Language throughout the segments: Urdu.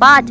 5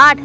8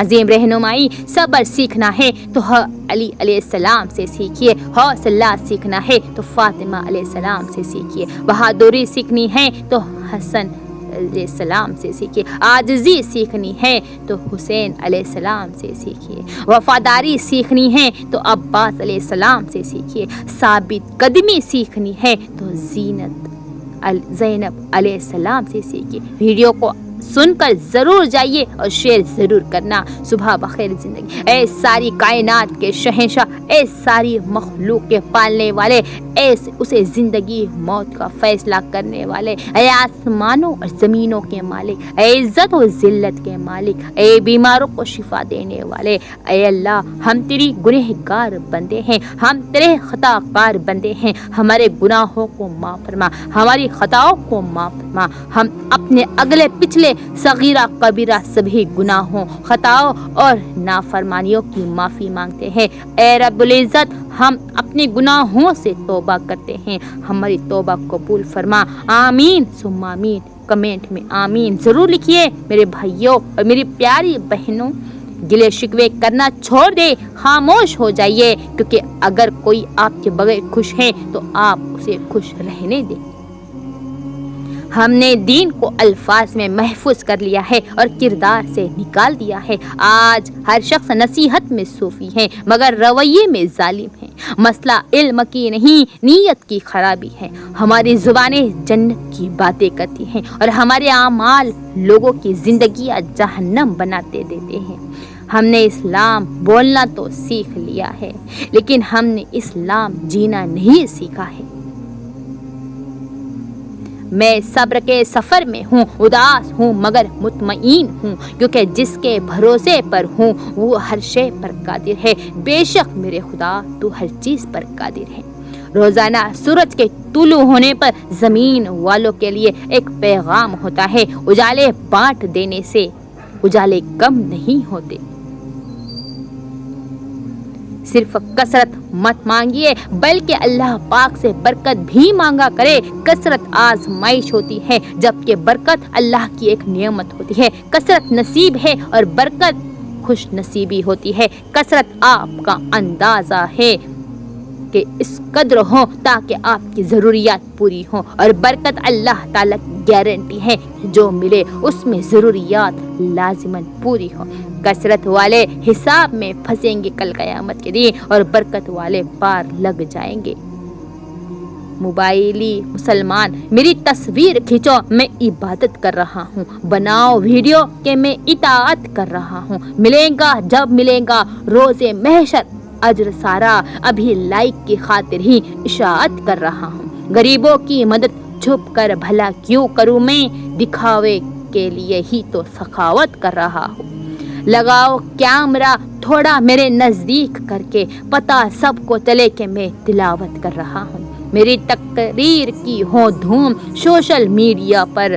عظیم رہنمائی صبر سیکھنا ہے تو علی علیہ السلام سے سیکھیے، حوصلہ سیکھنا ہے تو فاطمہ علیہ السلام سے سیکھیے، بہادری سیکھنی ہے تو حسن علیہ السلام سے سیکھیے، عاجزی سیکھنی ہے تو حسین علیہ السلام سے سیکھیے، وفاداری سیکھنی ہے تو عباس علیہ السلام سے سیکھیے، ثابت قدمی سیکھنی ہے تو زینب علیہ السلام سے سیکھیے۔ ویڈیو کو سن کر ضرور جائیے اور شیئر ضرور کرنا۔ صبح بخیر زندگی۔ اے ساری کائنات کے شہنشاہ، اے ساری مخلوق کے پالنے والے، اے اسے زندگی موت کا فیصلہ کرنے والے، اے آسمانوں اور زمینوں کے مالک، اے عزت و ذلت کے مالک، اے بیماروں کو شفا دینے والے، اے اللہ ہم تیری گنہگار بندے ہیں، ہم تیرے خطا کار بندے ہیں، ہمارے گناہوں کو معاف فرما، ہماری خطاؤں کو معاف فرما، ہم اپنے اگلے پچھلے صغیرہ کبیرہ سبھی گناہوں، خطاؤں اور نافرمانیوں کی معافی مانگتے ہیں۔ اے رب العزت ہم اپنے گناہوں سے توبہ کرتے ہیں، ہماری توبہ قبول فرما۔ آمین ثم آمین۔ کمنٹ میں آمین ضرور لکھیے میرے بھائیوں اور میری پیاری بہنوں۔ گلے شکوے کرنا چھوڑ دے، خاموش ہو جائیے، کیونکہ اگر کوئی آپ کے بغیر خوش ہے تو آپ اسے خوش رہنے دیں۔ ہم نے دین کو الفاظ میں محفوظ کر لیا ہے اور کردار سے نکال دیا ہے۔ آج ہر شخص نصیحت میں صوفی ہے مگر رویے میں ظالم ہے۔ مسئلہ علم کی نہیں، نیت کی خرابی ہے۔ ہماری زبانیں جنت کی باتیں کرتی ہیں اور ہمارے اعمال لوگوں کی زندگیاں جہنم بناتے دیتے ہیں۔ ہم نے اسلام بولنا تو سیکھ لیا ہے لیکن ہم نے اسلام جینا نہیں سیکھا ہے۔ میں صبر کے سفر میں ہوں، اداس ہوں مگر مطمئن ہوں، کیونکہ جس کے بھروسے پر ہوں وہ ہر شے پر قادر ہے۔ بے شک میرے خدا تو ہر چیز پر قادر ہے۔ روزانہ سورج کے طلوع ہونے پر زمین والوں کے لیے ایک پیغام ہوتا ہے، اجالے بانٹ دینے سے اجالے کم نہیں ہوتے۔ صرف کثرت مت مانگیے بلکہ اللہ پاک سے برکت بھی مانگا کرے۔ کثرت آزمائش ہوتی ہے جبکہ برکت اللہ کی ایک نعمت ہوتی ہے۔ کثرت نصیب ہے اور برکت خوش نصیبی ہوتی ہے۔ کثرت آپ کا اندازہ ہے کہ اس قدر ہو تاکہ آپ کی ضروریات پوری ہوں، اور برکت اللہ تعالیٰ کی گارنٹی ہے جو ملے اس میں ضروریات لازماً پوری ہوں۔ کثرت والے حساب میں پھنسیں گے کل قیامت کے دن اور برکت والے پار لگ جائیں گے۔ موبائلی مسلمان میری تصویر کھینچو، میں عبادت کر رہا ہوں، بناؤ ویڈیو کہ میں اطاعت کر رہا ہوں، ملے گا جب ملے گا روز محشر اجر سارا، ابھی لائک کی خاطر ہی اشاعت کر رہا ہوں۔ غریبوں کی مدد چھپ کر بھلا کیوں کروں میں، دکھاوے کے لیے ہی تو سخاوت کر رہا ہوں۔ لگاؤ کیمرہ تھوڑا میرے نزدیک کر کے، پتہ سب کو چلے کہ میں تلاوت کر رہا ہوں۔ میری تقریر کی ہو دھوم سوشل میڈیا پر،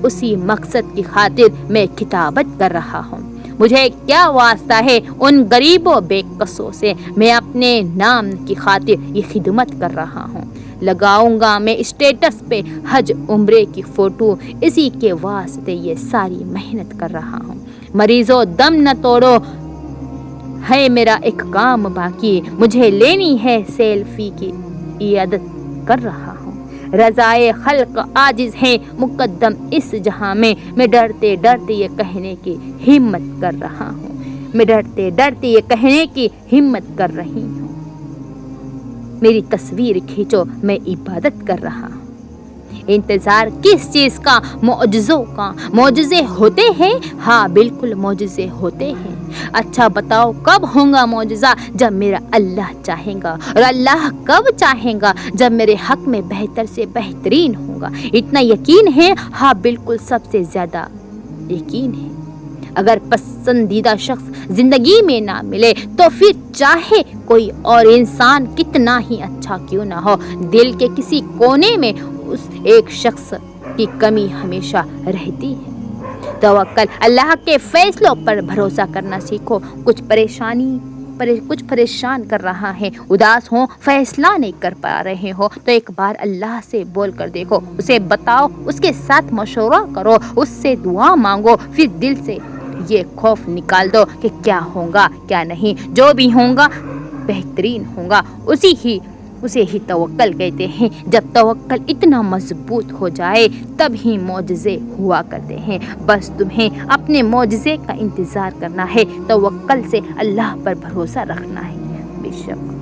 اسی مقصد کی خاطر میں کتابت کر رہا ہوں۔ مجھے کیا واسطہ ہے ان غریبوں بے کسوں سے، میں اپنے نام کی خاطر یہ خدمت کر رہا ہوں۔ لگاؤں گا میں اسٹیٹس پہ حج عمرے کی فوٹو، اسی کے واسطے یہ ساری محنت کر رہا ہوں۔ مریضوں دم نہ توڑو، ہے میرا ایک کام باقی، مجھے لینی ہے سیلفی کی عیادت کر رہا ہوں۔ رضائے خلق عاجز ہے مقدم اس جہاں میں ڈرتے ڈرتے یہ کہنے کی ہمت کر رہا ہوں، میں ڈرتے ڈرتے یہ کہنے کی ہمت کر رہی ہوں۔ میری تصویر کھینچو، میں عبادت کر رہا ہوں۔ انتظار کس چیز کا؟ معجزوں کا۔ معجزے ہوتے ہیں؟ ہاں بالکل معجزے ہوتے ہیں۔ اچھا بتاؤ کب ہوگا معجزہ؟ جب میرا اللہ چاہے گا۔ اور اللہ کب چاہے گا؟ جب میرے حق میں بہتر سے بہترین ہوگا۔ اتنا یقین ہے؟ ہاں بالکل سب سے زیادہ یقین ہے۔ اگر پسندیدہ شخص زندگی میں نہ ملے تو پھر چاہے کوئی اور انسان کتنا ہی اچھا کیوں نہ ہو، دل کے کسی کونے میں اس ایک شخص کی کمی ہمیشہ رہتی ہے۔ توکل، اللہ کے فیصلوں پر بھروسہ کرنا سیکھو۔ کچھ پریشان کر رہا ہے، اداس ہو، فیصلہ نہیں کر پا رہے ہو تو ایک بار اللہ سے بول کر دیکھو، اسے بتاؤ، اس کے ساتھ مشورہ کرو، اس سے دعا مانگو، پھر دل سے یہ خوف نکال دو کہ کیا ہوگا کیا نہیں، جو بھی ہوگا بہترین ہوگا، اسے ہی توکل کہتے ہیں۔ جب توکل اتنا مضبوط ہو جائے تب ہی معجزے ہوا کرتے ہیں۔ بس تمہیں اپنے معجزے کا انتظار کرنا ہے، توکل سے اللہ پر بھروسہ رکھنا ہے۔ بے شک